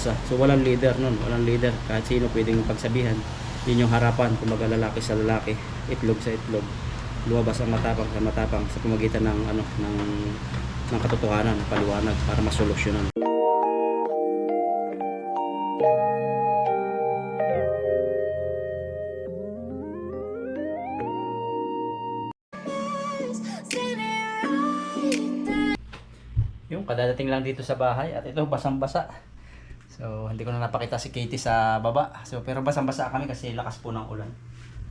bulsa. So walang leader nun, walang leader. Kahit sino pwedeng pagsabihan. Yun yung harapan, kumbaga lalaki sa lalaki, itlog sa itlog. Luwabas ang matapang sa matapang sa pamagitan ng ng katotohanan, paliwanag para masolusyonan. Yung kadadating lang dito sa bahay at ito basang-basa. So hindi ko na napakita si Katie sa baba. So pero basang-basa kami kasi lakas po ng ulan.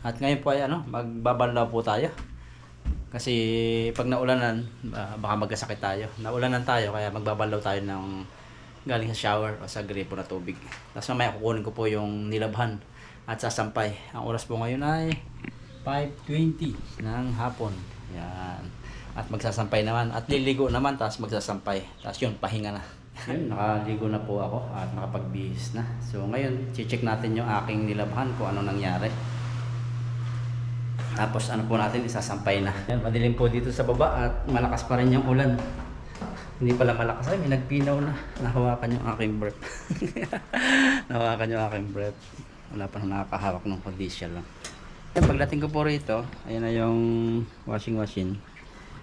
At ngayon po ay magbabalaw po tayo. Kasi pag naulanan, baka magkasakit tayo. Naulanan tayo kaya magbabalaw tayo ng galing sa shower o sa gripo na tubig. Tapos mamaya kukunin ko po yung nilabhan at sasampay. Ang oras po ngayon ay 5:20 ng hapon. Yan. At magsasampay naman at liligo naman tapos magsasampay. Tapos yun, pahinga na. Yun, nakaligo na po ako at nakapagbihis na. So ngayon, check natin yung aking nilabhan kung ano nangyari. Tapos ano po natin, isasampay na. Yan, madilim po dito sa baba at malakas pa rin yung ulan. Hindi pala malakas. Ay, may nagpinaw na. Nahawakan yung aking breath. Nahawakan yung aking breath. Wala pa na nakakahawak ng condition lang. Yan, pagdating ko po rito, ayan na yung washing machine.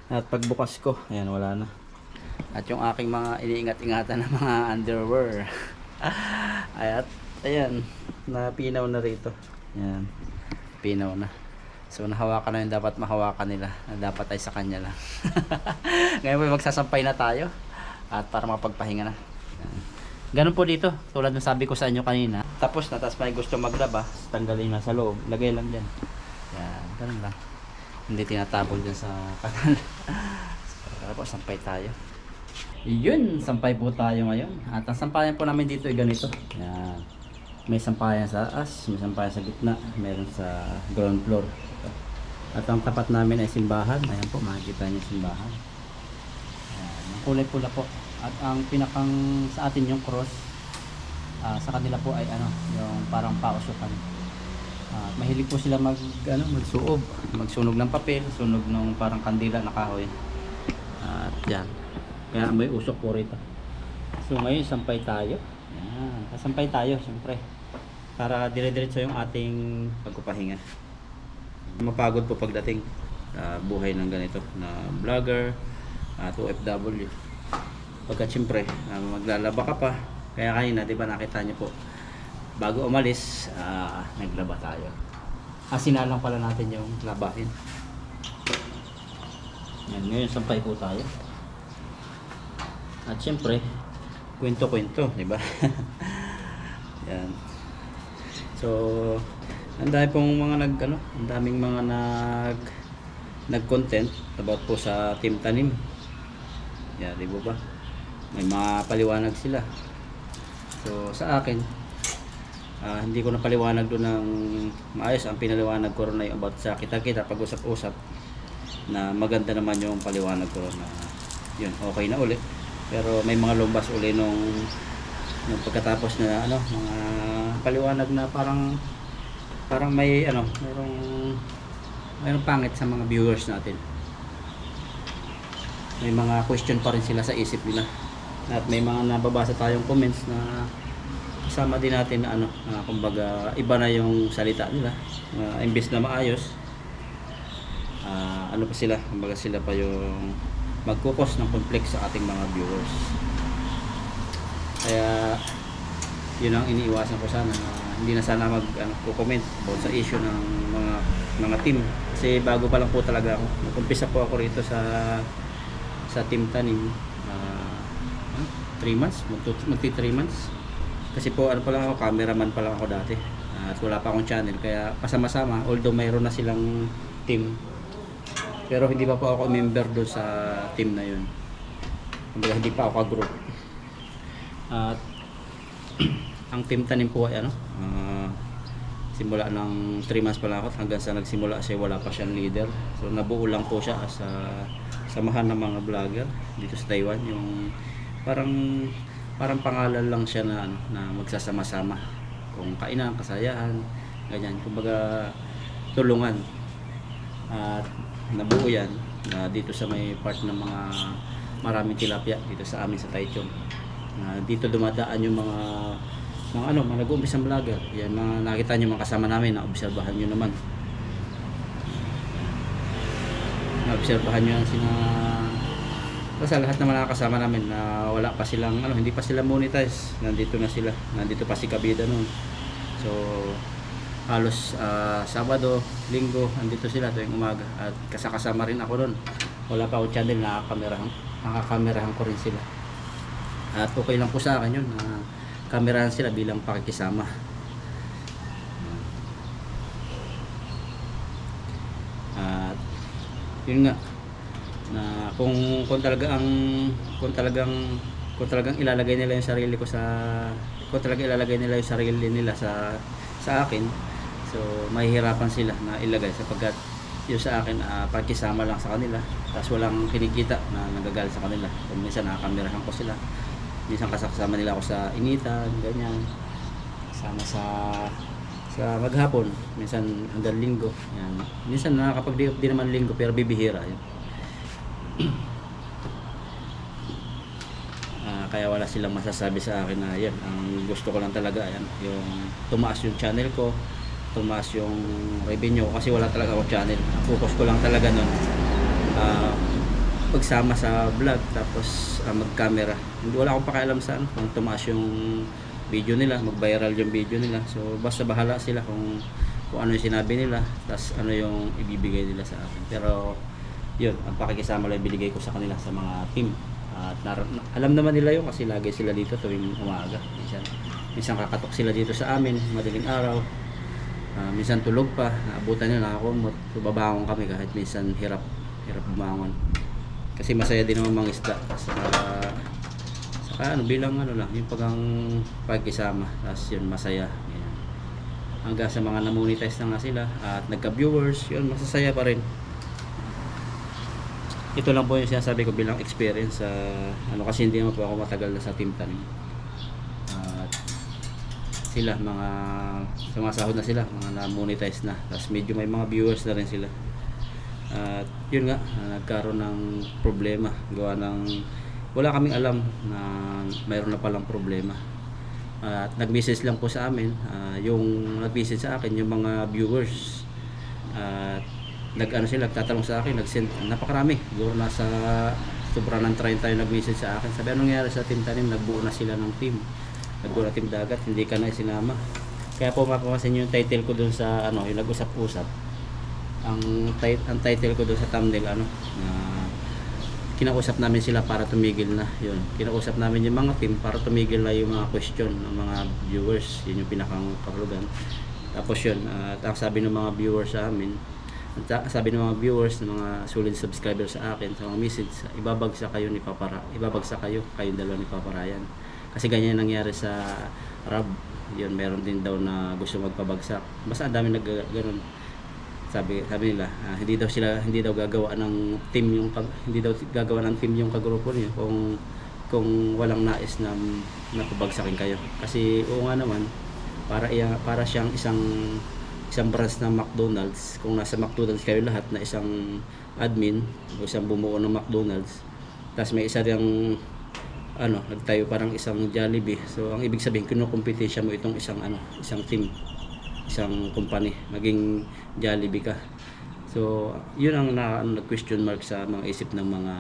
At pagbukas ko, ayan, wala na. At yung aking mga iniingat-ingatan na mga underwear. At ayan, napinaw na rito. Ayan, pinaw na. So nahawakan na yung dapat mahawakan nila. Dapat ay sa kanya lang. Ngayon po magsasampay na tayo. At para mapagpahinga na. Ayan. Ganun po dito, tulad ng sabi ko sa inyo kanina. Tapos na, tapos may gusto maglaba, tanggalin na sa loob. Lagay lang dyan. Ayan, ganun lang. Hindi tinatapon dyan sa kanal. Tapos sampay tayo. Yun, sampay po tayo ngayon. At ang sampayan po namin dito ay ganito. Yan. May sampayan sa taas, may sampayan sa gitna, meron sa ground floor. At ang tapat namin ay simbahan. Ayan po, makikita niyo simbahan. Ayan, ang kulay pula po. At ang pinakang sa atin yung cross. Sa kanila po ay yung parang pausukan. Mahilig po sila magsuob, magsunog ng papel, sunog ng parang kandila na kahoy. At yan. Kaya may usok po rito. So ngayon sampay tayo. Yan, sampay tayo siyempre. Para dire-diretso yung ating pagpapahinga. Mapagod po pagdating buhay ng ganito na vlogger at OFW. Pagka siyempre maglalaba ka pa. Kaya kanina, di ba nakita niyo po, bago umalis, naglaba tayo. Sinalang pala natin yung labahin. Yan, ngayon sampay po tayo. At syempre, kwento-kwento, di ba? Yan. So, ang dami pong mga ang daming mga nag-content about po sa Team Tanim. Yan, di ba? May mga paliwanag sila. So, sa akin, hindi ko napaliwanag doon ng maayos. Ang pinaliwanag ko rin ay about sa kita-kita, pag-usap-usap, na maganda naman yung paliwanag ko na yun, okay na uli. Pero may mga lumbas uli nung pagkatapos na mga paliwanag na parang may mayroong pangit sa mga viewers natin. May mga question pa rin sila sa isip nila. At may mga nababasa tayong comments na kasama din natin na kumbaga iba na yung salita nila. Imbes na maayos, pa sila, kumbaga sila pa yung magkukos ng conflict sa ating mga viewers. Kaya yun ang iniiwasan ko sana, hindi na sana mag-comment about sa issue ng mga team. Kasi bago pa lang po talaga ako. Nag-umpisa po ako rito sa Team Tanim. 3 months, magti 3 months. Kasi po pa lang ako, cameraman pa lang ako dati. At wala pa akong channel, kaya pasama-sama, although mayroon na silang team. Pero hindi pa po ako member doon sa team na yun. Hindi pa ako ka-group. At ang Team Tanim po ay simula ng 3 months pa lang ako, hanggang sa nagsimula siya wala pa siyang leader. So nabuo lang po siya sa samahan ng mga vlogger dito sa Taiwan. Yung parang pangalan lang siya na magsasama-sama. Kung kainan, kasayahan, ganyan. Kumbaga tulungan. At nabuo yan dito sa may part ng mga maraming tilapia dito sa amin sa Taichung. Dito dumadaan yung mga nag-uumpisang vlogger. Yan, mga nakita nyo mga kasama namin, naobserbahan nyo naman. Naobserbahan nyo yan basta lahat ng mga kasama namin na wala pa silang, hindi pa sila monetize. Nandito na sila. Nandito pa si Kabida noon. So, halos Sabado, Linggo, andito sila tuwing umaga. At kasama rin ako noon. Wala pa akong channel, nakakamerahan ko rin sila. At okay lang po sa akin yun. Kamerahan sila bilang pakikisama. At yun nga, na kung talagang ilalagay nila yung sarili ko kung talaga ilalagay nila yung sarili nila sa akin, so mahihirapan sila na ilagay sapagkat yung sa akin pakikisama lang sa kanila, tapos walang kinikita na nagagalit sa kanila. Kung minsan nakakamerahan ko sila, minsan kasama nila ako sa initan, ganyan, kasama sa maghapon, minsan hanggang Linggo. Yan. Minsan nakakapag-day off din naman Linggo, pero bibihira yun. Kaya wala silang masasabi sa akin na yan. Ang gusto ko lang talaga yan, yung tumaas yung channel ko, tumaas yung revenue, kasi wala talaga ako channel. Ang focus ko lang talaga nun pagsama sa vlog, tapos mag-camera. Wala akong pakialam saan kung tumaas yung video nila, mag-viral yung video nila. So basta bahala sila kung ano yung sinabi nila, tapos ano yung ibibigay nila sa akin. Pero yun, ang pakikisama lang binigay ko sa kanila sa mga team. At alam naman nila yun kasi lagi sila dito tuwing umaga. Minsan kakatok sila dito sa amin, madaling araw. Minsan tulog pa, naabutan nila nakakumot. So babangon kami kahit minsan hirap bumangon. Kasi masaya din naman mga isda. Saka bilang lang, yung pagkisama. Tapos yun, masaya. Yan. Hanggang sa mga namonetize na nga sila at nagka-viewers, yun, masasaya pa rin. Ito lang po yung sinasabi ko bilang experience kasi hindi naman po ako matagal na sa Team Tanim. Sila sumasahod na sila, mga na-monetize na. Tapos medyo may mga viewers na rin sila. At yun nga, nagkaroon ng problema. Gawa ng wala kaming alam na mayroon na palang problema. At nag-message lang po sa amin, yung nag-message sa akin yung mga viewers. At nagtatanong sa akin, nag-send, napakarami. Siguro nasa sobra ng 30 yung nag-message sa akin. Sabi, anong nangyari sa Team Tanim? Nagbuo na sila ng team. Nagbuo na Team Dagat, hindi ka na sinama. Kaya po mapapansin yung title ko dun sa yung nag-usap-usap. Ang title ko dun sa thumbnail, kinausap namin sila para tumigil na. Yun. Kinausap namin yung mga team para tumigil na yung mga question ng mga viewers. Yun yung pinakang kahulugan. Tapos yun, at ang sabi ng mga viewers sa amin, sabi ng mga viewers, ng mga solid subscribers sa akin, sa mga message, ibabagsak kayo kayong dalawa ni Papa Ryan. Kasi ganyan nangyari sa Rab. Yun, meron din daw na gusto magpabagsak. Basta ang dami nagganon. Sabi nila, hindi daw gagawa ng team yung kagrupo niyo kung walang nais na pabagsakin kayo. Kasi oo nga naman, para siyang isang branch ng McDonald's. Kung nasa McDonald's kayo lahat na isang admin o isang bumuo ng McDonald's, tapos may isa diyang nagtayo parang isang Jollibee. So ang ibig sabihin, kinukumpetensya mo itong isang team, isang company, maging Jollibee ka. So yun ang nag-question mark sa mga isip ng mga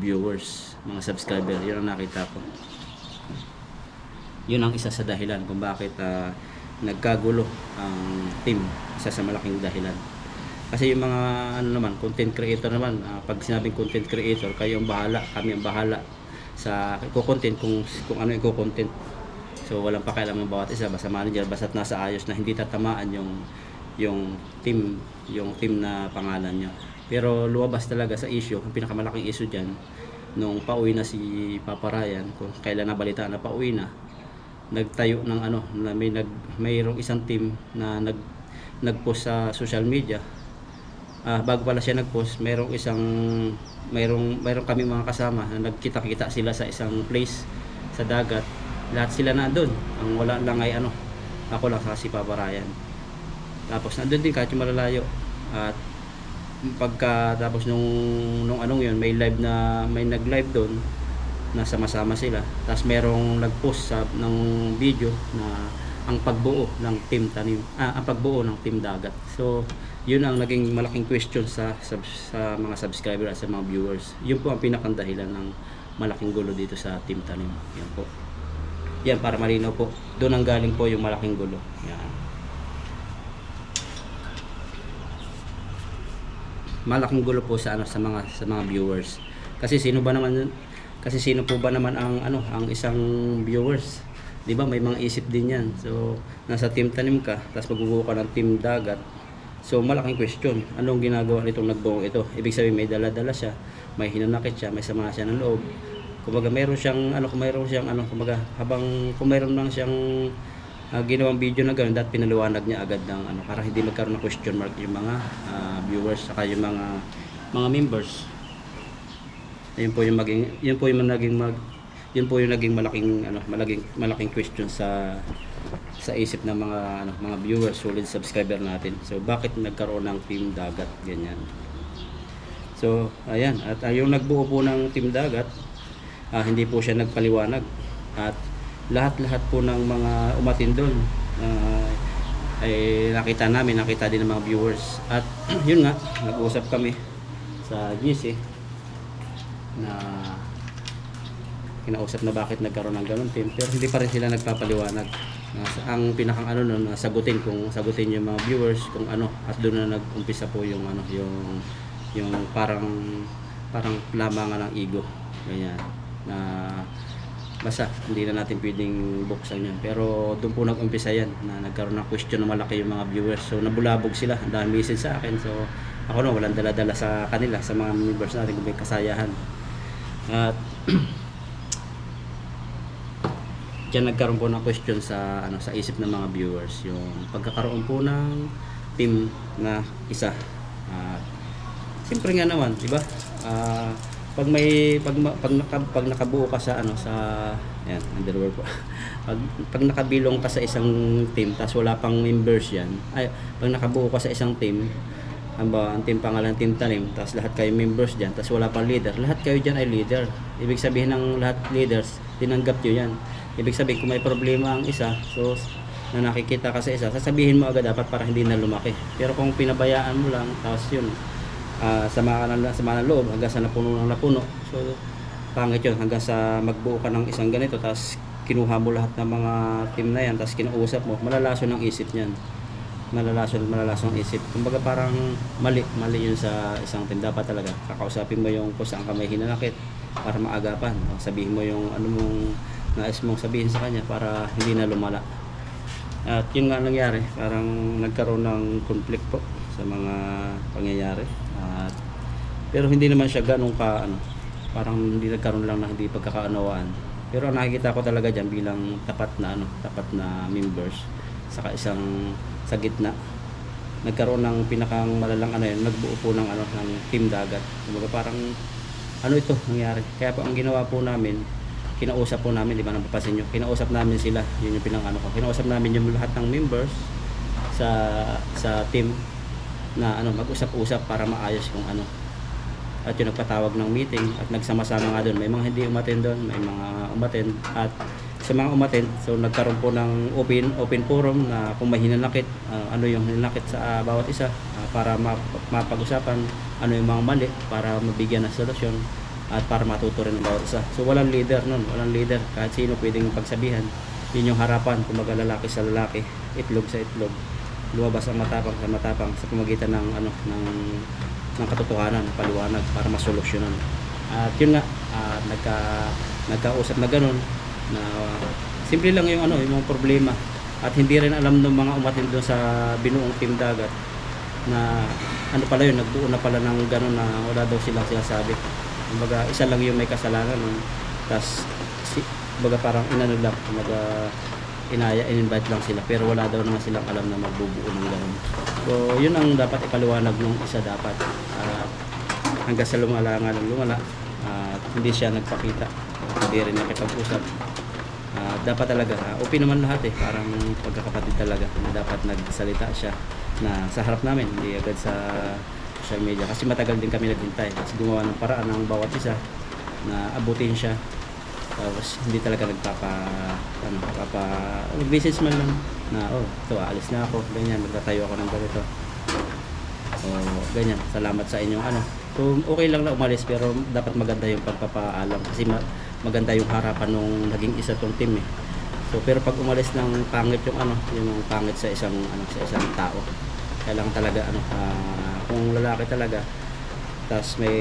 viewers, mga subscriber. Yun ang nakita ko. Yun ang isa sa dahilan kung bakit nagkagulo ang team. Isa sa malaking dahilan. Kasi yung mga content creator naman, pag sinabing content creator, kayo ang bahala, kami ang bahala sa i-content kung ano i-content. So walang pakialam ng bawat isa, basta manager, basta't nasa ayos na hindi tatamaan yung team na pangalan nyo. Pero luwabas talaga sa issue, ang pinakamalaking issue diyan nung pauwi na si Papa Ryan, kung kailan nabalitaan na pauwi na, nagtayo ng na mayroong isang team na nagpost sa social media. Bago pala siya nagpost, mayroong kami mga kasama na nagkita-kita sila sa isang place sa dagat. Lahat sila na doon. Ang wala lang ay ako lang si Papa Ryan. Tapos nandoon din kahit yung malalayo. At pagka tapos nung yun, may nag-live doon. na sama-sama sila. Tapos merong nag-post ng video na ang pagbuo ng team tanim, ang pagbuo ng team dagat. So yun ang naging malaking question sa mga subscriber at sa mga viewers. Yun po ang pinakang-dahilan ng malaking gulo dito sa team tanim. Yan po. Yan, para malinaw po. Doon ang galing po yung malaking gulo. Yan. Malaking gulo po sa mga viewers. Kasi sino po ba naman ang isang viewers? 'Di ba? May mga isip din 'yan. So, nasa team tanim ka, tapos magbubuo ka ng team dagat. So, malaking question. Anong ginagawa nitong nagbuo ito? Ibig sabihin may dala-dala siya, may hinanakit siya, may sama siya ng loob. Kumbaga meron siyang kung mayroon lang siyang ginawang video na gano'n, dapat pinaliwanag niya agad ng para hindi magkaroon ng question mark yung mga viewers saka yung mga members. Yun po yung naging malaking question sa isip ng mga viewers, solid subscriber natin. So bakit nagkaroon ng team dagat ganyan? So ayan, at yung nagbuo po ng team dagat, hindi po siya nagpaliwanag, at lahat po ng mga umatin doon ay nakita din ng mga viewers. At yun nga, nag-uusap kami sa GC na kinausap na bakit nagkaroon ng ganun team, pero hindi pa rin sila nagpapaliwanag. Ang pinakang sagutin yung mga viewers kung at doon na nag-umpisa po yung parang lamangan ng ego ganyan, na basta hindi na natin pwedeng buksan yun. Pero doon po nag-umpisa yan, na nagkaroon ng question na malaki yung mga viewers. So nabulabog sila, ang dami message sa akin. So ako walang dala-dala sa kanila, sa mga members natin kung may kasayahan. At diyan nagkaroon po ng question sa isip ng mga viewers, yung pagkakaroon po ng team na isa. Siyempre nga naman, di ba? Pag nakabuo ka sa yan, underwear po. pag nakabilong ka sa isang team tapos wala pang members yan, pag nakabuo ka sa isang team, ang team pangalan team tanim, tapos lahat kayo members diyan, tapos wala pang leader, lahat kayo diyan ay leader. Ibig sabihin ng lahat leaders, tinanggap niyo yan. Ibig sabihin kung may problema ang isa, so na nakikita ka sa isa, sasabihin mo agad dapat para hindi na lumaki. Pero kung pinabayaan mo lang, tapos yun, sama ng loob hanggang sa napuno, so pangit yun, hanggang sa magbuo ka ng isang ganito, tapos kinuha mo lahat ng mga team na yan, tapos kinausap mo, malalason ang isip niyan, malalason ang isip. Kumbaga parang mali yun sa isang team. Dapat talaga kakausapin mo yung kung saan ka may hinanakit para maagapan, sabihin mo yung mong nais mong sabihin sa kanya para hindi na lumala. At yun nga nangyari, parang nagkaroon ng conflict po sa mga pangyayari. Pero hindi naman siya ganun parang hindi nagkaroon lang na hindi pagkakaunawaan. Pero ang nakikita ko talaga diyan bilang tapat na members, saka isang sa gitna, nagkaroon ng pinakang malalang nagbuo po ng team dagat. Kumbaga parang ito nangyari. Kaya po ang ginawa po namin, kinausap po namin, di ba napapansin nyo, kinausap namin sila, yun yung kinausap namin yung lahat ng members sa team na mag-usap-usap para maayos kung at yung nagpatawag ng meeting at nagsama-sama nga doon. May mga hindi umattend doon, may mga umattend, at sa mga umattend, so nagkaroon po ng open forum na kung may hinanakit, yung hinanakit sa bawat isa, para mapag-usapan yung mga mali para mabigyan ng solusyon at para matuto rin ng bawat isa. So walang leader nun, kahit sino pwedeng pagsabihan. Yun yung harapan, kumbaga lalaki sa lalaki, itlog sa itlog, lumabas ang matapang sa matapang sa pamagitan ng katotohanan, paliwanag para masolusyonan. At yun nga, nagkausap na ganun, na simple lang yung mga problema, at hindi rin alam ng mga umatin doon sa binuong team dagat na pala yun, nagbuo na pala ng ganun na wala daw silang sinasabi. Kumbaga isa lang yung may kasalanan, tapos kumbaga parang lang, kumbaga in-invite lang sila, pero wala daw naman silang alam na magbubuo ng ganun. So yun ang dapat ipaliwanag ng isa dapat, hanggang sa lumala, hindi siya nagpakita, hindi rin nakipag-usap. Dapat talaga open naman lahat, parang pagkakapatid talaga, na dapat nagsalita siya na sa harap namin, hindi agad sa social media, kasi matagal din kami naghintay, kasi gumawa ng paraan ng bawat isa na abutin siya Tapos hindi talaga nag-message man lang na ito aalis na ako, ganyan, magtatayo ako ng ganito. O ganyan, salamat sa inyong So okay lang na umalis, pero dapat maganda yung pagpapaalam kasi maganda yung harapan nung naging isa tong team eh. So pero pag umalis ng pangit yung pangit sa isang sa isang tao. Kailangan talaga kung lalaki talaga, tapos may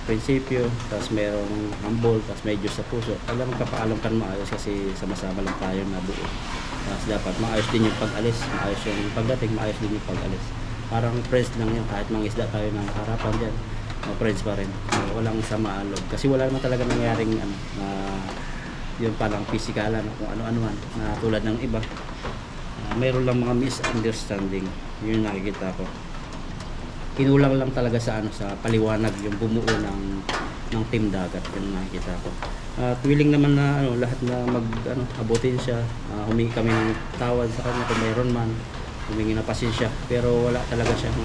prinsipyo, tapos mayroong humble, tapos may Diyos sa puso, kailangan magpapaalam ka maayos kasi sama-sama lang tayo na buo. Tapos dapat maayos din yung pag-alis, maayos yung pagdating, maayos din yung pag-alis. Parang friends lang yun, kahit mangisda tayo ng harapan dyan, friends pa rin. So, walang samaan loob kasi wala naman talaga nangyaring yun palang pisikalan kung ano-ano man na tulad ng iba. Mayroon lang mga misunderstanding, yun yung nakikita ko. Kinulang lang talaga sa sa paliwanag yung bumuo ng team dagat, yun yung nakikita ko. At willing naman na lahat na abutin siya, humingi kami ng tawad sa kanya kung mayroon man, humingi na pasensya, pero wala talaga siyang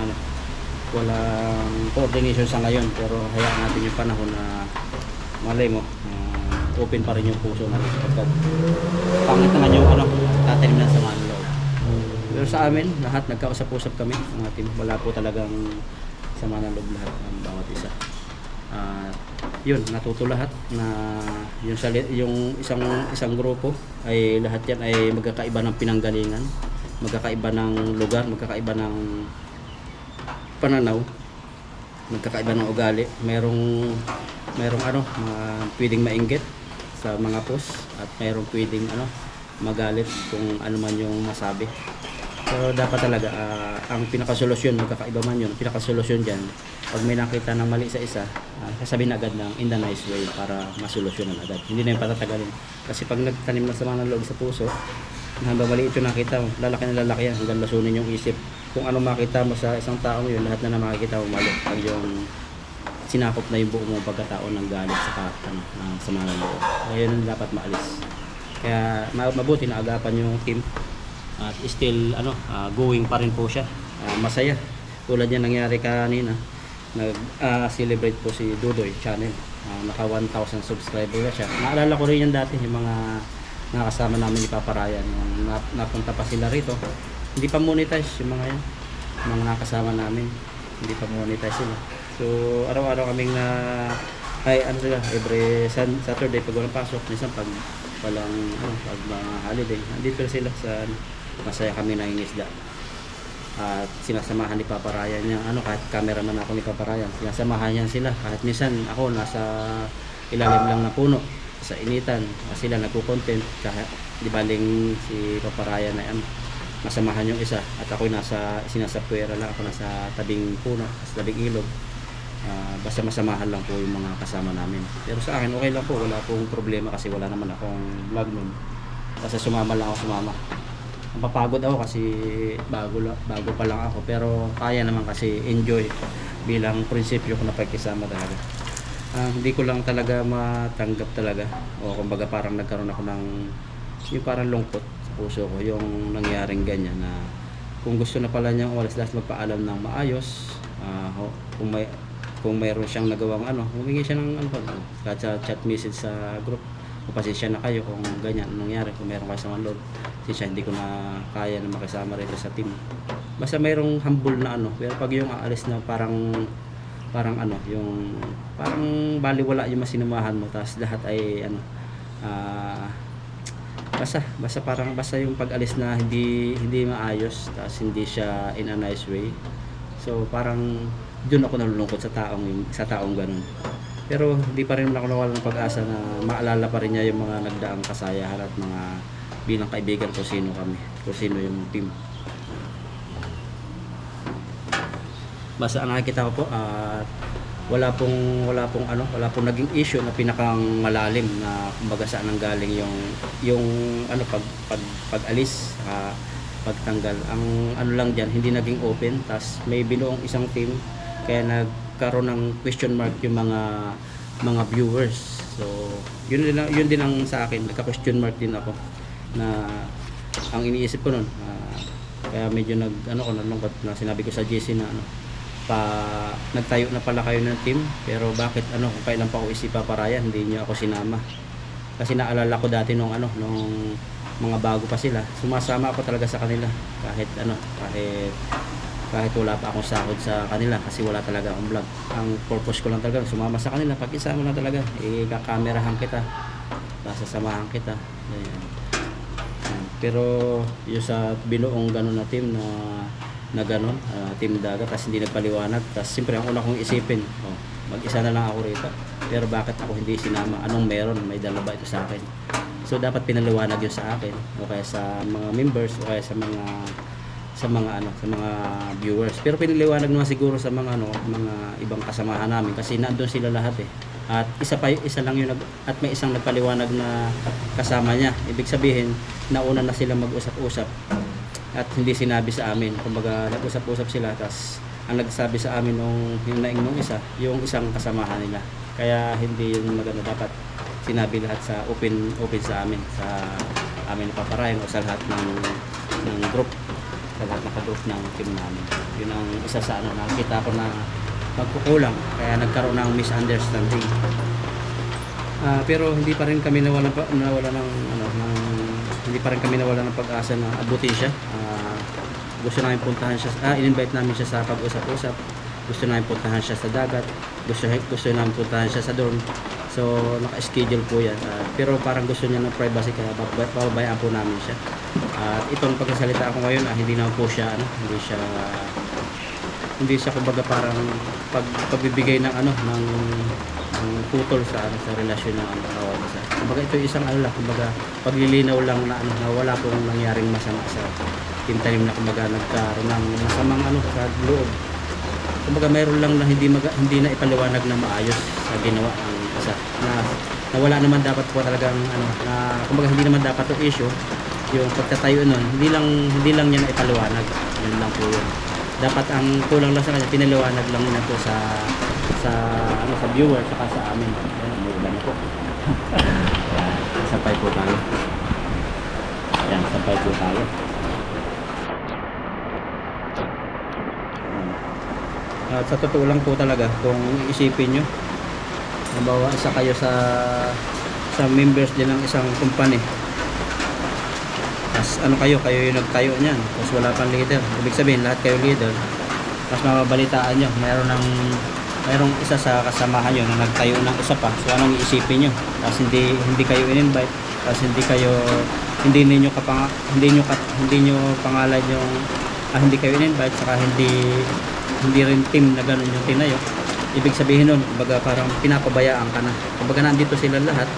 walang coordination sa ngayon. Pero hayaan natin yung panahon na malay mo open pa rin yung puso natin sapagkat pangit naman yung tatanim na sa mga loob. Pero sa amin, lahat nagkausap-usap kami ng team. Wala po talagang sama ng loob lahat ng bawat isa. Yun, natuto lahat na yung isang grupo ay lahat yan ay magkakaiba ng pinanggalingan, magkakaiba ng lugar, magkakaiba ng pananaw, magkakaiba ng ugali. Merong pwedeng mainggit sa mga post at mayroong pwedeng magalit kung ano man yung masabi. Pero dapat talaga ang pinakasolusyon, magkakaiba man yun, pinakasolusyon dyan, pag may nakita ng mali sa isa, sasabihin agad ng in the nice way para masolusyonan agad. Hindi na yung patatagalin. Kasi pag nagtanim na sama ng loob sa puso, hanggang mali ito nakita mo, lalaki na lalaki yan, hanggang lasunin yung isip. Kung ano makita mo sa isang tao yun, lahat na makikita mo mali. Pag yung sinakop na yung buo mo pagkatao ng galit sa ng sama ng loob. Ayun dapat maalis. Kaya mabuti na agapan yung team at still going pa rin po siya. Masaya. Tulad niya nangyari kanina. Nag-celebrate po si Dudoy channel. Naka 1,000 subscriber na siya. Naalala ko rin yan dati, yung mga nakasama namin ni Papa Ryan. Napunta pa sila rito. Hindi pa monetize yung mga yan. Mga nakasama namin. Hindi pa monetize sila. So araw-araw kaming every Saturday pag walang pasok, minsan pag pag mga holiday, nandito sila sa masaya kami nangingisda. At sinasamahan ni Papa Ryan niya, kahit cameraman ako ni Papa Ryan, sinasamahan niya sila. Kahit minsan ako nasa ilalim lang na puno sa initan, sila nagko-content kahit di baling si Papa Ryan na masamahan yung isa at ako sinasapwera lang, ako nasa tabing puno, sa tabing ilog. Basta masamahan lang po yung mga kasama namin. Pero sa akin okay lang po, wala pong problema kasi wala naman akong vlog nun. Basta sumama lang ako. Napapagod ako kasi bago pa lang ako, pero kaya naman kasi enjoy bilang prinsipyo ko na pagkisama talaga. Hindi ko lang talaga matanggap talaga, o kumbaga parang nagkaroon ako ng yung parang lungkot sa puso ko yung nangyaring ganyan na kung gusto na pala niyang umalis, dapat magpaalam ng maayos. Kung mayroon siyang nagawang humingi siya ng chat message sa group. Pasensya na kayo kung ganyan nangyari, kung mayroon kayo sa loob. Pasensya, hindi ko na kaya na makisama rito sa team. Basta mayroong humble na pero pag yung aalis na parang yung parang baliwala yung masinamahan mo, tapos lahat ay basta yung pag-alis na hindi maayos, tapos hindi siya in a nice way. So parang doon ako nalulungkot sa taong ganun. Pero hindi pa rin ako nawalan ng pag-asa na maalala pa rin niya yung mga nagdaang kasayahan at mga bilang kaibigan kung sino kami, kung sino yung team. Basta ang nakikita ko po wala pong naging issue na pinakang malalim na kumbaga saan nang galing yung pag-alis, pagtanggal. Ang lang diyan, hindi naging open, tas may binuong isang team kaya nagkaroon ng question mark yung mga viewers. So yun din ang sa akin, nagka-question mark din ako na ang iniisip ko noon. Kaya medyo nalungkot na sinabi ko sa JC na nagtayo na pala kayo ng team, pero bakit kung kailan pa ako isipa para yan, hindi niyo ako sinama. Kasi naalala ko dati nung mga bago pa sila, sumasama ako talaga sa kanila kahit kahit wala pa akong sahod sa kanila kasi wala talaga akong vlog. Ang purpose ko lang talaga sumama sa kanila, pag isama lang talaga, kakamerahan kita, sasamahan kita. Ayan. Pero yung sa binuong ganun na team na ganun, team dagat, kasi hindi nagpaliwanag. Tapos siyempre ang una kong isipin, mag-isa na lang ako rito, pero bakit ako hindi sinama? Anong meron? May dala ba ito sa akin? So dapat pinaliwanag yun sa akin, o kaya sa mga members, o kaya sa mga viewers. Pero pinaliwanag naman siguro sa mga mga ibang kasamahan namin kasi nandoon sila lahat eh. At isa lang yung at may isang nagpaliwanag na kasama niya. Ibig sabihin, nauna na sila mag-usap-usap at hindi sinabi sa amin. Kumbaga nag-usap-usap sila, tas ang nagsabi sa amin nung yung isang kasamahan nila. Kaya hindi yun maganda, dapat sinabi lahat sa open sa amin, sa amin na paparayan o sa lahat ng group, sa lahat ng group ng team namin. Yun ang isa sa nakita ko na magkukulang, kaya nagkaroon ng misunderstanding. Pero hindi pa rin kami nawala ng pag-asa na abutin siya. Gusto namin puntahan siya, in-invite namin siya sa pag-usap-usap. Gusto namin puntahan siya sa dagat. Gusto namin puntahan siya sa dorm. So naka-schedule po yan. Pero parang gusto niya ng privacy, kaya pababayaan po namin siya. At itong pagkasalita ako ngayon, hindi naman po siya hindi siya kumbaga parang pagbibigay ng ng putol sa relasyon ng bawat isa. Kumbaga ito yung isang kumbaga paglilinaw lang na wala pong nangyaring masama sa team tanim, na kumbaga nagkaroon ng masamang sa loob. Kumbaga mayroon lang na hindi na ipaliwanag na maayos sa ginawa ng isa, na wala naman dapat po talagang na kumbaga hindi naman dapat to issue yung pagtatayo nun, hindi lang niya na ipaliwanag. Yun lang po yun. Dapat ang kulang lang sa kanya, pinaliwanag lang niya po sa viewer saka sa amin. May ulan po. Sampay po tayo. Ayan, sampay po tayo. At sa totoo lang po talaga, kung iisipin nyo, nabawa isa kayo sa members din ng isang company. Tapos kayo yung nagtayo niyan, tapos wala pang leader. Ibig sabihin lahat kayo leader. Tapos mababalitaan nyo, mayroong isa sa kasamahan nyo na nagtayo ng isa pa. So anong iisipin nyo? Tapos hindi kayo in-invite, tapos hindi niyo pangalan yung hindi kayo in-invite, saka hindi rin team na ganun yung tinayo. Ibig sabihin nun, kumbaga parang pinapabayaan ka na. Kumbaga nandito sila lahat.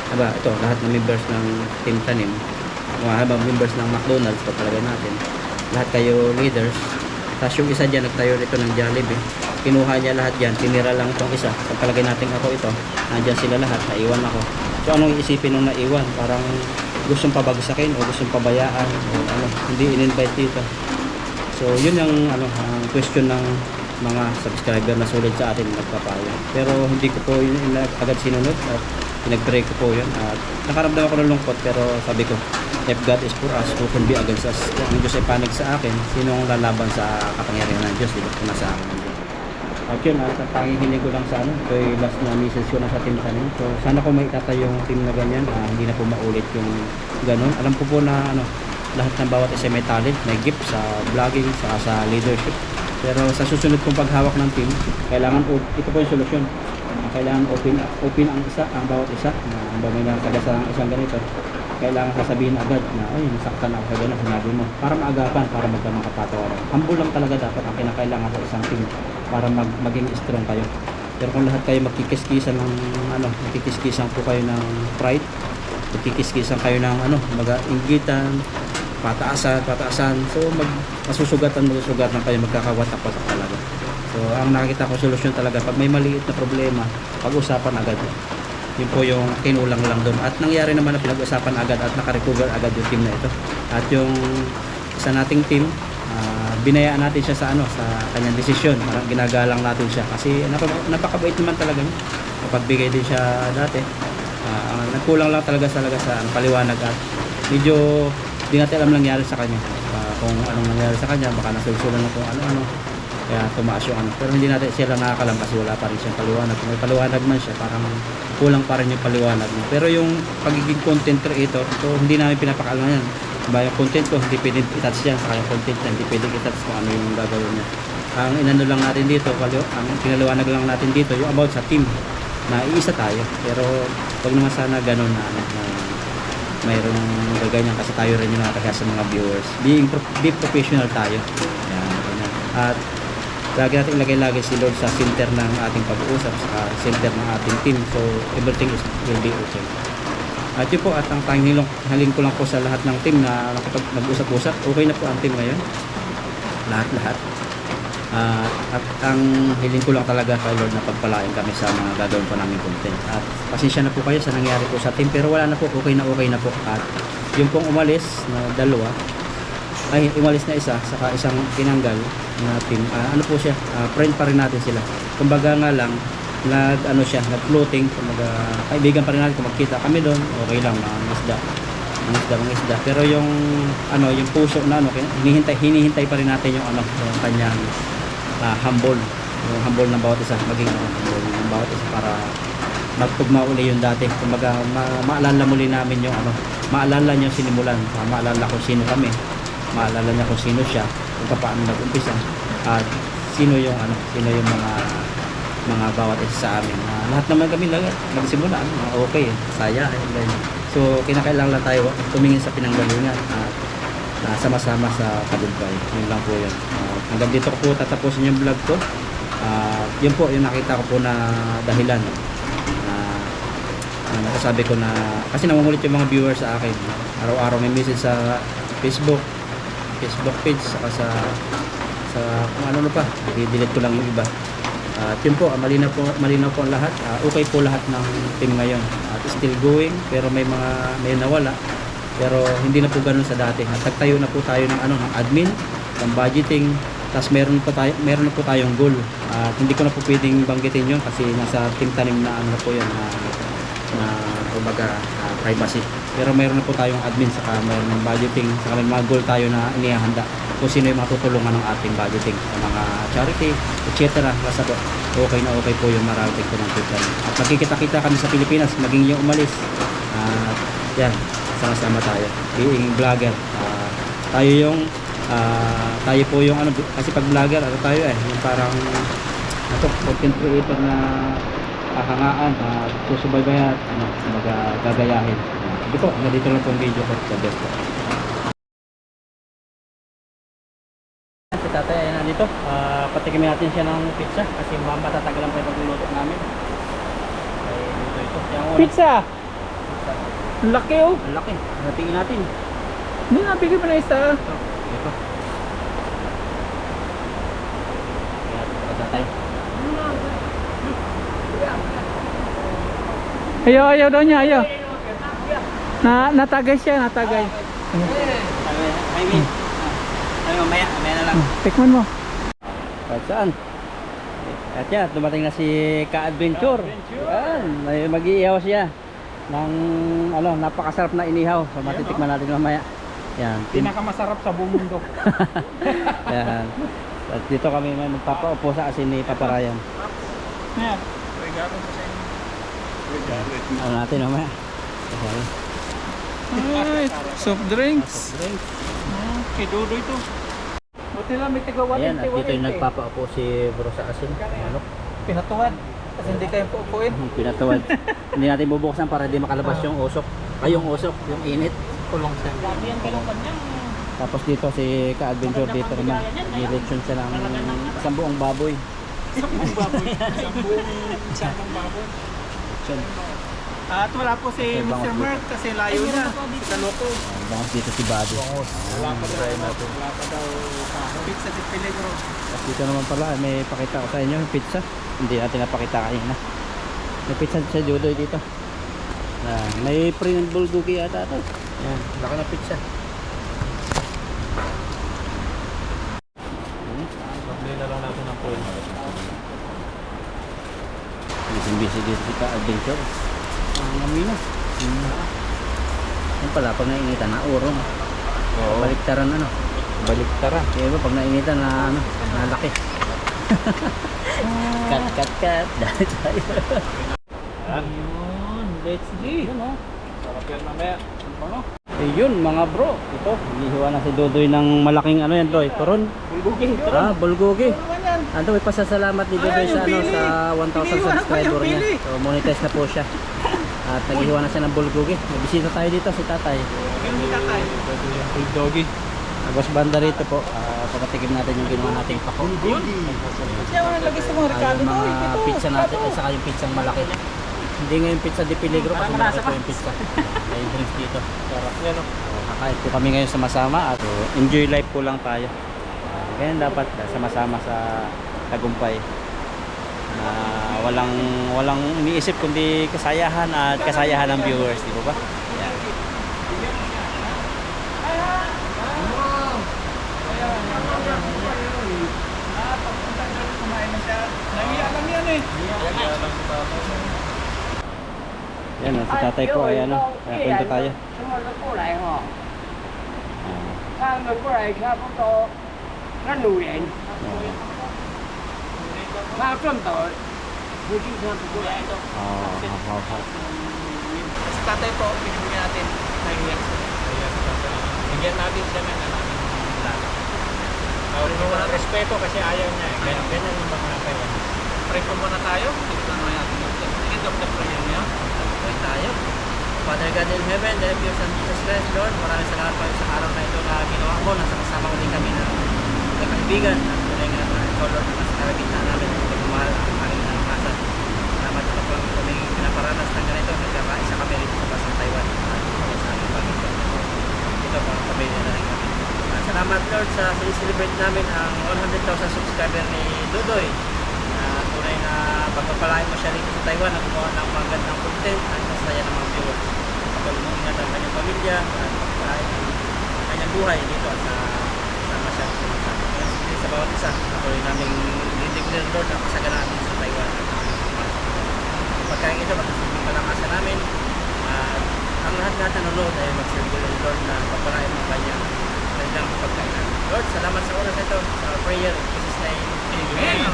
Diba? Ito, lahat ng members ng Team Tanim, mga members ng McDonald's pa talaga natin, lahat kayo leaders. Tapos yung isa dyan nagtayo nito ng Jollibee, kinuha niya lahat dyan, tinira lang itong isa. Pagkalagay natin ako ito, nandyan sila lahat, naiwan ako. So anong isipin nung naiwan? Parang gustong pabagsakin o gustong pabayaan o hindi in-invite dito. So yun ang ang question ng mga subscriber na sulit sa atin nagpapayo. Pero hindi ko po yun agad sinunod at pinag-pray ko po yun. At nakaramdam ako ng lungkot, pero sabi ko, if God is for us, who can be against us? Kung ang Diyos ay panig sa akin, sino ang lalaban sa kapangyarihan ng Diyos? Diba? Kung nasa akin ang Diyos. At yun, at tanging hiling ko lang sa kay last na message ko na sa Team Tanim. So sana ko maitatay yung team na ganyan, hindi na po maulit yung ganun. Alam ko po na lahat ng bawat isa may talent, may gift sa vlogging, sa leadership. Pero sa susunod kong paghawak ng team, kailangan ito po yung solusyon. Kailangan open ang bawat isa. May nagtaga sa isang ganito, kailangan sasabihin agad na ay nasaktan ako sa ganun, sinabi mo, para maagapan, para magkaroon ng kapatawaran. Humble lang talaga dapat ang kinakailangan sa isang team para maging strong kayo. Pero kung lahat kayo magkikiskisan ng magkikiskisan po kayo ng pride, magkikiskisan kayo ng mag-inggitan, pataasan, so masusugatan kayo, magkakawatak-watak talaga. So ang nakikita ko solusyon talaga, pag may maliit na problema, pag-usapan agad. Yun po yung kinulang lang doon. At nangyari naman na pinag-usapan agad at nakarecover agad yung team na ito. At yung isa nating team, binayaan natin siya sa kanyang desisyon. Ginagalang natin siya kasi napakabait naman talaga niya. Kapagbigay din siya dati. Nagkulang lang talaga sa paliwanag at medyo di natin alam nangyari sa kanya. Kung anong nangyari sa kanya, baka nasulsulan na kung ano-ano. Kaya tumaas yung ano. Pero hindi natin sila nakakalam kasi wala pa rin siyang paliwanag. Kung may paliwanag man siya, parang kulang pa rin yung paliwanag niya. Pero yung pagiging content creator, so hindi namin pinapakaalam yan. Diba, yung content ko, hindi pwedeng i-touch yan. Saka yung content niya, hindi pwedeng i-touch kung ano yung gagawin niya. Ang inano lang natin dito, ang pinaliwanag lang natin dito, yung about sa team, na iisa tayo. Pero wag naman sana ganun na, mayroong gaganyan kasi tayo rin yung nakakaya sa mga viewers. Be professional tayo. Yan, ganyan. At lagi natin ilagay lagi si Lord sa center ng ating pag-uusap, sa center ng ating team. So everything will be okay. At yun po, at ang tanging haling ko lang po sa lahat ng team na nag-usap-usap, okay na po ang team ngayon. Lahat-lahat. At ang hiling ko lang talaga kay Lord na pagpalain kami sa mga gagawin po namin content. At pasensya na po kayo sa nangyari po sa team, pero wala na po, okay na po. At yung pong umalis na dalawa, ay umalis na isa, saka isang tinanggal na team, ano po siya, friend pa rin natin sila. Kumbaga nga lang, nag-floating, kumbaga kaibigan pa rin natin, kung magkita kami doon, okay lang, mga isda. Pero yung puso na hinihintay pa rin natin yung yung kanyang humble, yung humble ng bawat isa, maging humble ng bawat isa para magtugma uli yung dati. Kumbaga maalala muli namin yung maalala niyo sinimulan, maalala kung sino kami, maalala niya kung sino siya, kung paano nag-umpisa, at sino yung mga bawat isa sa amin. Lahat naman kami nagsimula okay, saya, ganyan. So kinakailangan lang tayo tumingin sa pinanggalingan at sama-sama sa tagumpay. Yun lang po yun. Hanggang dito ko po tatapusin yung vlog ko. Yun po yung nakita ko po na dahilan nakasabi ko na kasi nangungulit yung mga viewers sa akin. Araw-araw may message sa Facebook page, saka sa kung ano pa, i-delete ko lang yung iba. At yun po, malinaw po ang lahat. Okay po lahat ng team ngayon. At still going, pero may nawala. Pero hindi na po ganoon sa dati. At nagtayo na po tayo ng admin, ng budgeting, tapos meron na po tayong goal. At hindi ko na po pwedeng banggitin yun kasi nasa team tanim na po yan na kumbaga privacy. Pero meron na po tayong admin, saka meron ng budgeting, saka may mga goal tayo na inihahanda kung sino yung matutulungan ng ating budgeting sa mga charity, etc. Basta po, okay po yung marating ko ng team. At magkikita-kita kami sa Pilipinas, maging yung umalis. Yan, sama-sama tayo. Being vlogger. Tayo po yung kasi pag vlogger, tayo yung parang content creator na kahangaan, susubaybayan, gagayahin. Ito, nandito lang po ang video ko. Sabi po. Si tatay ay nandito. Patikimin natin siya ng pizza kasi matatagalan pa yung pagluluto namin. Ay, ito. Pizza! Ang laki oh! Ang laki. Natingin natin. Hindi nga, bigyan mo na isa. Ito. Ito, tatay. Ayaw daw niya, ayaw. Natagay siya, natagay. Mamaya na lang. Tikman mo. At saan? At yan, dumating na si Ka-Adventure. Yan, mag-iihaw siya ng napakasarap na inihaw. So matitikman natin mamaya. Yan. Pinakamasarap sa buong mundo. Yan. At dito kami magpapaupo sa asin ni Papa Ryan. Yan. Ano natin mamaya? Ay, soft drinks. Okay, dudo ito. Buti lang may tigawan. Ayan, at dito yung nagpapaupo si Bro sa asin. Pinatuwad. Kasi hindi kayo puupuin. Pinatuwad. Hindi natin bubuksan para hindi makalabas yung usok. Yung usok, yung init. Kulong siya. Dami yan kalungkan niya. Tapos dito si Ka-Adventure dito naman. Nilitsyon siya ng isang buong baboy. Isang buong baboy. Litsyon. At wala po si Mr. Merck kasi layo niya. Sa loko. Bangos dito si Buddy. Wala pa daw pizza di Peligro. At dito naman pala, may pakita ko sa inyo yung pizza. Hindi natin napakita kanina. May pizza sa Judoy dito. May print bulgogi yata ito. Yan, laki na pizza. Pabili na lang natin ng coin. Busy dito si Ka-Adventure. Ang amino. Yan pala, pag nainitan na urong. Oo. Baliktaran Baliktaran. Kaya ba pag nainitan na laki. Cut. Dahil tayo. Ayun, let's see. Yun oh. Sarap yan mamaya. Ano? Ayun mga bro. Ito, hinihiwa na si Dudoy ng malaking ano yan, Doy. Turon. Bulgogi. Bulgogi. Ano yan? Ando, may pasasalamat ni Dudoy Ay, sa ano yung pili. sa 1,000 Piliwan ko subscriber yung niya. pili. So monetize na po siya. At naghihiwa na siya ng bulgogi. Nagbisita tayo dito si Tatay. Ganun yung tatay. Bulgogi. Agos banda rito po. Papatikim natin yung ginawa nating pako. Yun. Kaya wala lagi sa mga Ricardo Yung to. mga pizza natin at saka yung pizzang malaki. Hindi ngayon pizza di Peligro kasi malaki po yung pizza. May drinks dito. Sarap yan o. Kakain po kami ngayon sama-sama at enjoy life po lang tayo. Ganyan dapat sama-sama sa tagumpay. Na walang iniisip kundi kasayahan at kasayahan ng viewers, di ba ba? Yan. Nahiya lang yan eh. Yan, si tatay po ay ano, kaya kwento tayo. 什么都过来哈、 Ah, 他们过来差不多5年，他这么早，不经常不过来的。 Sa tatay po, pinibigyan natin 9 years. Bigyan natin siya ng lahat. Walang respeto kasi ayaw niya eh. Ganyan yung mga kaya. Pray po muna tayo. Tignan mo natin. End of the prayer niya. Pray tayo. Father God in heaven, thank you Son Jesus Christ, Lord. Maraming salamat po sa araw na ito na ginawa mo. Nasa kasama ulit kami ng kaibigan. At tunay nga na ito, Lord, na nasa karagitnaan namin. Pagmamahal ang aming nangakasan. Salamat sa pag kami pinaparanas ng ganito. Nagkakaisa kami rito sa Basang Taiwan. At sa aming Panginoon. Ito para pamilya na rin kami. At salamat, Lord, sa celebrate namin ang 100,000 subscriber ni Dudoy. Tunay na pagpapalain mo siya rito sa Taiwan at gumawa ng magandang content at masaya ng mga viewers. Kapag umingat ang kanyang pamilya at pagpapalain ang kanyang buhay dito at sama siya sa bawat isa. Patuloy namin declare, Lord, ang kasaganaan dito sa Taiwan. Pagkain ito, magsasabi kalakasan namin at ang lahat natin ng Lord ay magsasabi Lord na pagpapalain ang kanyang pagkain. Lord, salamat sa oras ito, sa our prayer in Jesus' name. Amen.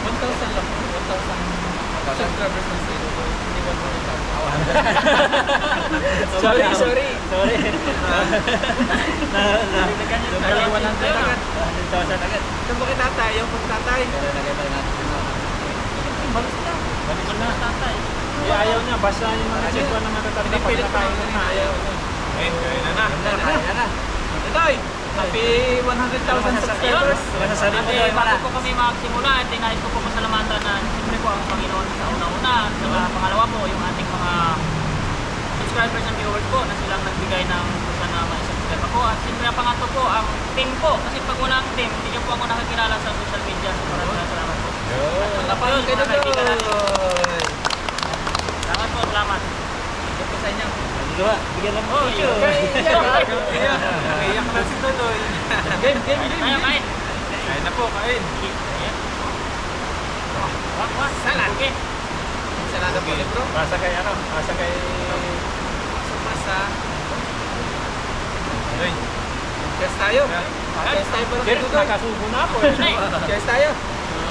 1,000 lang. 1,000 subscribers na sa'yo. Hindi 100,000. Sorry. Bali 100 agad. 100,000 agad. Ito mo kay tatay, yung pagtatay. Balis na tatay. Hindi ayaw niya, basta yung mga chikwa na matatanda pag nakain na ayaw niya. Ayun na. Itoy, happy 100,000 subscribers. Bago po kami magsimula, nais ko po pasalamatan na siyempre po ang Panginoon sa una-una. Sa pangalawa po, yung ating mga subscribers and viewers po na silang nagbigay ng gusto na may subscribe ako. At siyempre ang pangatlo po, ang team po. Kasi pag walang team, hindi nyo po ako nakakilala sa social media. So maraming salamat po. At po yun, mga kaibigan natin. Salamat po, salamat. Ito po sa inyo. Dua, bigyan lang po. Iyak na si Totoy. Game. Kaya, kain. Kain na po, kain. Wak. Salad. Okay. Salada po, bro. Basa kay Sumasa. Ayun. Cheers tayo. Cheers tayo po. Cheers, nakasubo na ako. Cheers tayo.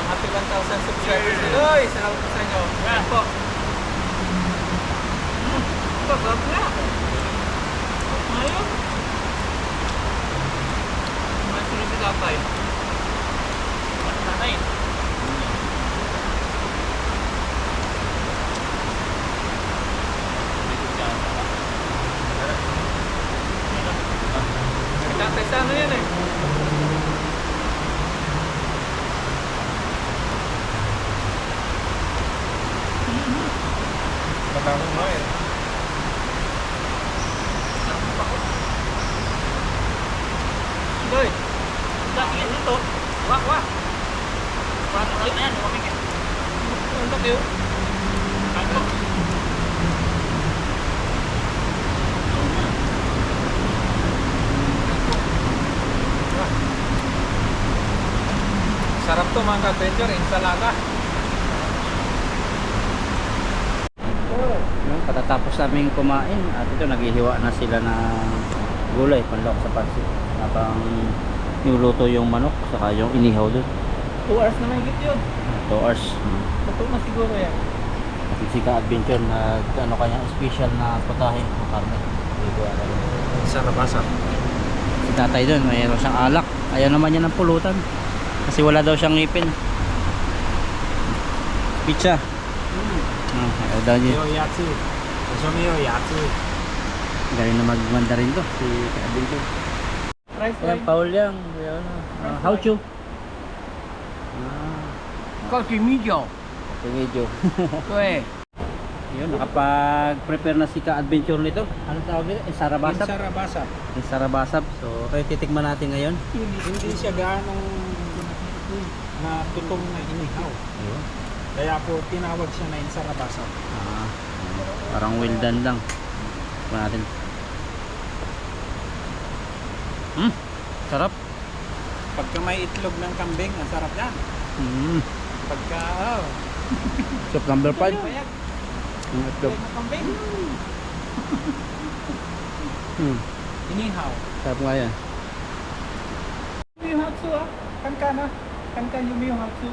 Happy 1,000 subscribers. Toy, salamat po sa inyo. Yan po. Pagod na. Ayun. Masunod si tatay. Tatay. Tatay sa ano yan eh? Matamo mo eh. Doy! Sige, dito. Wak. Wak, ayan, lumamig eh. Ang laki oh. Kain po. Sarap to mga ka-adventure, ensalada. Yung patatapos namin kumain at ito naghihiwa na sila ng gulay panlok sa pansit habang niluluto yung manok saka yung inihaw doon. 2 hours na may yun. 2 hours. Totoo na siguro yan. Kasi si Ka-Adventure ano kanya special na putahe o karne. Hindi ko alam. Sarabasa. Si tatay doon, mayroon siyang alak. Ayaw naman niya ng pulutan. Kasi wala daw siyang ngipin. Pizza. Ayaw daw niya. Yatsu. Shomiyo yatsu. Galing na mag-mandarin to, si Ka-Adventure. Rice Ayan, Paul Yang. Ayan, how chu? Có thì medyo. Medyo. Quê. Yun, nakapag-prepare na si Ka-Adventure nito. Anong tawag nito? Sarabasap. Sarabasa. Sarabasap. So, kayo titikman natin ngayon. Hindi siya ganong na tutong na inihaw. Ayun. Kaya po tinawag siya na sarabasa. Parang well done lang. Tikman natin. Sarap. Pagka may itlog ng kambing, ang sarap yan. Pagka, Soup number 5. payag, Itlog. ng kambing. Inihaw. Sarap nga yan. Yumihatsu Kanka na. Kanka yumihatsu.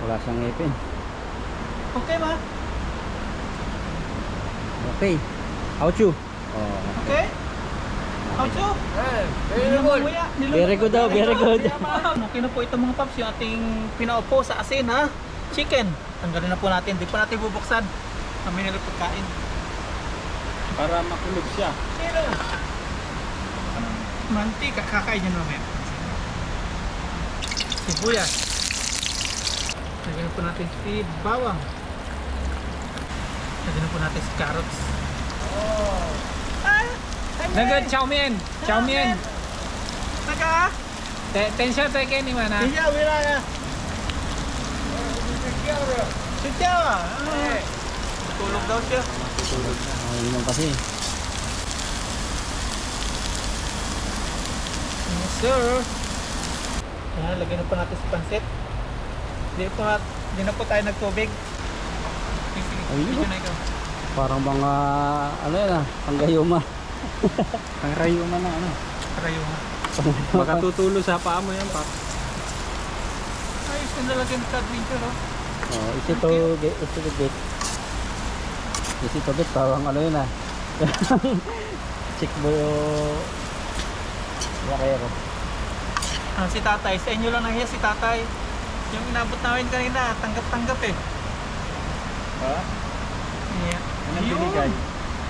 Wala siyang ngipin. Okay ba? Okay. How chu? Oh. Okay? Hatsu? Very good. Very good daw, very good. Okay na po ito mga paps, yung ating pinaupo sa asin ha. Chicken. Tanggalin na po natin, di pa natin bubuksan. Kami nila pagkain. Para makulog siya. Sino? Mantika, kakain nyo namin. Sibuyas. Lagyan na po natin si bawang. Lagyan na po natin si carrots. Nagad chow mein. Chow mein. Naga? Tensya tayo kayo ni mana. Iya, wala na. Sitiawa. Tulog daw siya. Inom kasi. Yes, sir. Ayan, lagyan na po natin si pansit. Di na po tayo nagtubig. Sige, Ayun. video na ikaw. Parang mga ano yan panggayuma. Ang rayo na ano. Parayo nga. Baka tutulo sa paa mo yan, Pap. Ayos na nalagyan sa adventure, oh. Oh, isi to get. Isi to get parang ano yun Chick boy Guerrero. Si tatay, sa inyo lang nahiya si tatay. Yung inabot namin kanina, tanggap-tanggap eh. Ha? Yeah. Anong binigay?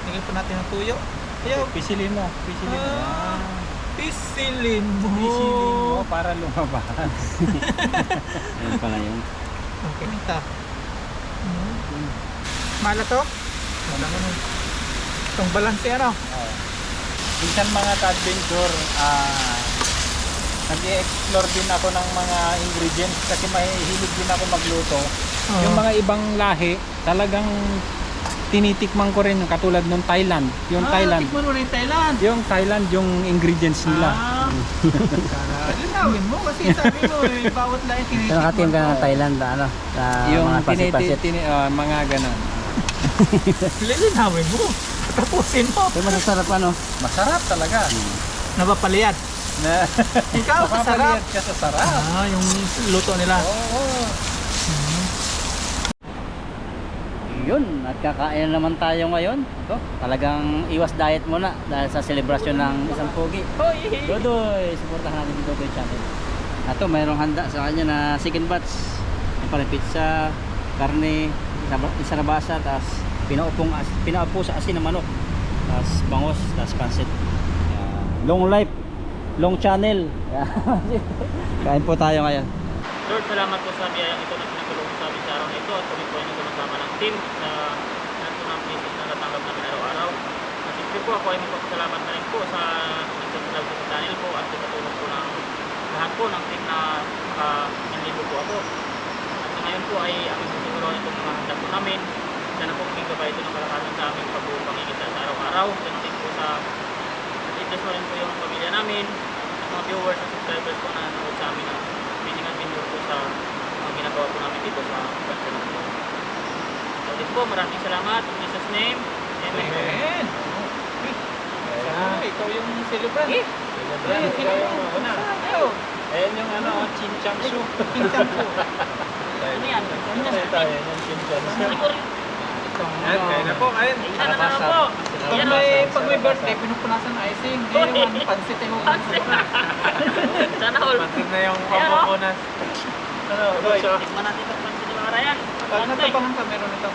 Lagyan po natin ng tuyo. Ayaw. Pisilin mo. Pisilin mo. Pisilin mo. Pisilin mo para lumabas. Ayun pala yun. Okay, minta. Mala to? Wala mo nun. Itong balanse ano? Minsan mga ka-adventure, nag-i-explore din ako ng mga ingredients kasi mahilig din ako magluto. Yung mga ibang lahi, talagang tinitikman ko rin katulad nung Thailand. Yung Thailand. Tikman mo na yung Thailand. Yung Thailand, yung ingredients nila. Linawin mo kasi sabi mo bawat lahi So tinitikman nakatim ka ng Thailand na ano? Sa Yung mga pasit-pasit. mga ganun. Linawin mo. Tapusin mo. Pero masasarap ano? Masarap talaga. Napapaliyad. Na, Ikaw, masarap. mapapaliyad ka sa sarap. Yung luto nila. Oo. Yun, at kakain naman tayo ngayon. Ito, talagang iwas diet muna dahil sa selebrasyon ng isang pogi. Dodoy, supportahan natin si Dodoy channel. Ito, mayroong handa sa kanya na chicken butts. Yung pala pizza, karne, sarabasa, tapos pinaupo sa asin ng manok. Tapos bangos, tapos pansit. Long life, long channel. Kain po tayo ngayon. Lord, salamat po sa biyayang ito na pinagulong sa amin sa araw na ito at kami po ay nagkakasama ng team na nato ng business na natanggap namin araw-araw. At siyempre po ako ay magpapasalamat na rin po sa nagsasalag po sa channel po at sa katulong po ng lahat po ng team na nilibo po ako. At sa ngayon po ay ang susunod itong mga handa po namin. Sana po maging gabay ito ng kalakasan sa aming pagbuong pangingita sa araw-araw. Sana din po sa at-itless na rin po yung pamilya namin at mga viewers at subscribers po na nanonood sa amin ng amazing adventure po sa mga ginagawa po namin dito sa bansa ng po. So din po, maraming salamat. In Jesus' name, Amen. Amen. Ikaw yung celebrant. Celebrant. Ikaw yung una. Ayan yung ano, Chinchangsu. Chinchangsu. Ano yan? Ano Ano yan? tayo, yung Chinchangsu. Siguro, Ayan, kaya na po, kain. isa na lang po. Pag may birthday, pinupunasan na icing. Ngayon, pansit yung Sana all. pansit na yung Ayan, oh. pampupunan. Ano, Roy? Tikman natin ito pansin ni mga Ryan. Pag natabangan ka, meron ito.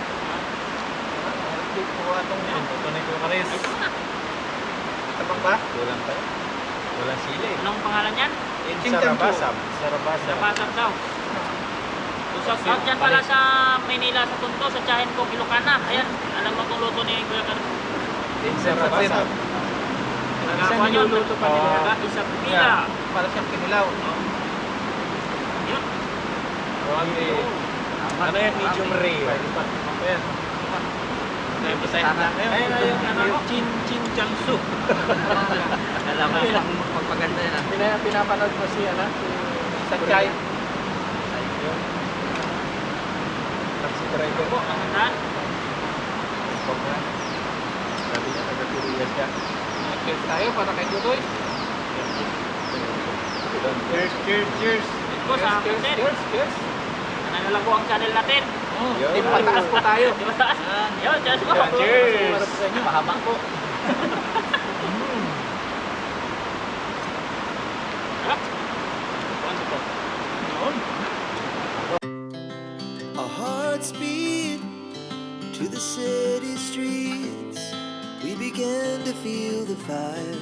Kuha itong tunay ko karis. Tabang ba? Kulang pa yun. Walang sili. Anong pangalan yan? Sarabasam. Sarabasam. Napasap daw. Shout out dyan pala sa Maynila, sa Tunto, sa Tiyahin ko, Ilocana. Ayan, alam mo itong luto ni Kuya Carlos. Sarabasam. Nagawa yun. niluluto pa nila. Isang pila. Para siyang kinilaw. Yun. Ano yan? Medium rare. Ayan. Ayun na yung ano, Chinchangsu. Alam mo, magpaganda yan ah. Pinapanood mo si ano, si Sanchay. Yung taxi driver po. Ang ganda. Sabi niya, taga-Pirias siya. Cheers tayo para kay Dudoy. Cheers, cheers, cheers. Ito sa akin din. Cheers, cheers. Ano lang po ang channel natin. Team pataas po tayo. Di ba? Yun, cheers po. Cheers. Mahaba po. Sarap. Our hearts beat to the city streets. We began to feel the fire.